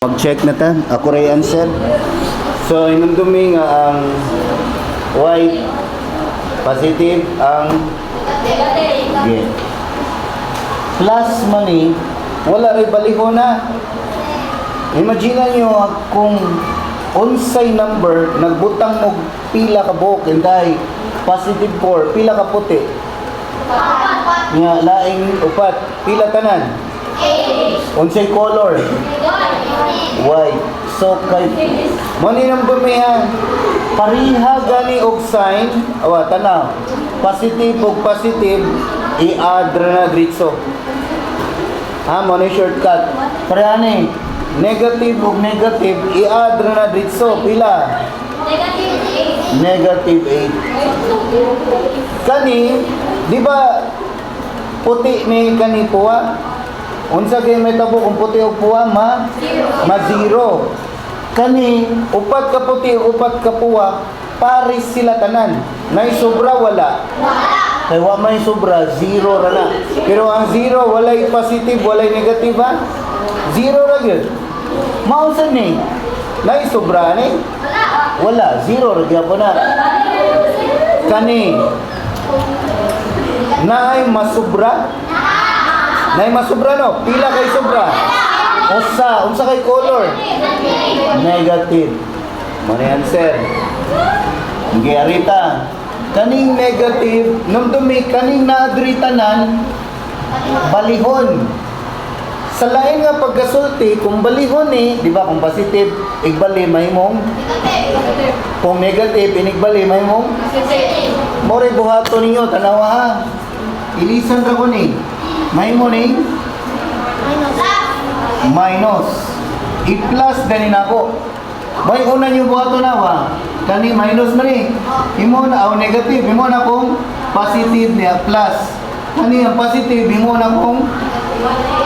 Mag-check na ta. Ako ray answer. So, inundumi nga ang white positive, ang okay. Plus money, wala rin baliho na. Imagine nyo kung unsay number, nagbutang mo pila ka buhok, inday, positive 4, pila ka puti. Nga, laing upat, pila tanan. Unsay color? White. So, kay mani nang bumihan, pariha gani og sign, awa, tanaw, positive og positive, i-add na dritso. Ha, mani shortcut. Pareha ni, negative og negative, i-add na dritso. Pila? Negative 8. Kani, di ba, puti ni kani puwa? Unsa kay may tabo kung puti og puwa ma-zero. Kani upat ka puti upat ka puwa, pares sila tanan. Nay sobra wala. Kay wa may sobra, zero ra na. Pero ang zero walay positive, walay negative ha. Zero ra gyud. Mao sa ni. Nay sobra ni? Wala, zero ra gyapon na. Kani naay masubra? Nay masubra no? Pila kay sobra? Unsa kay color? Negative. Mani answer. Giarita. Kaning negative, nung dumi kaning naadritanan, balihon. Sa lain nga pagkasulti, kung balihon di ba, kung positive, igbali mahimong. Kung negative, inigbali mahimong. More buhato ninyo, tanawa ha. Ilisan ra ko ni. Mahimo ni? Minus. I-plus ganin ako. Bay una niyo buhato na wa. Kani minus man ni. Imo na o negative, imo na kung positive niya plus. Kani ang positive, imo na kung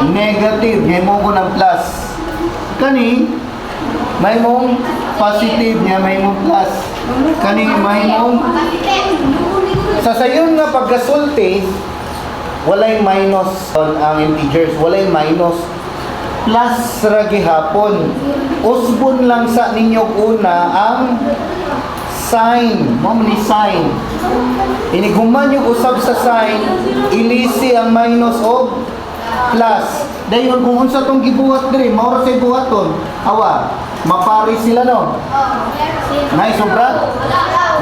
negative, imo ko ng plus. Kani may mong positive niya, may mong plus. Kani may mong sa sayon nga pagkasulti, walay minus ang integers, walay minus. Plus ra gihapon. Usbon lang sa ninyo una ang sign. Mo ni sign. Iniguman yung usab sa sign, ilisi ang minus o plus. Dayon kung unsa tong gibuhat diri, mao ra say buhaton. Awa, mapares sila no. Nay sobra?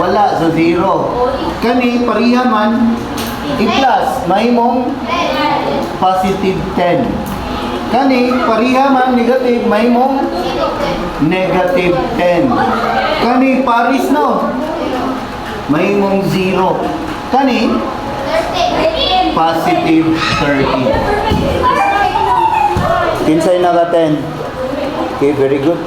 Wala, so zero. Kani pariha man i-plus, mahimong positive 10. Kani pariha man negative, mahimong negative 10. Kani paris no, mahimong 0. Kani positive 30. Kinsay na ka 10? Okay, very good.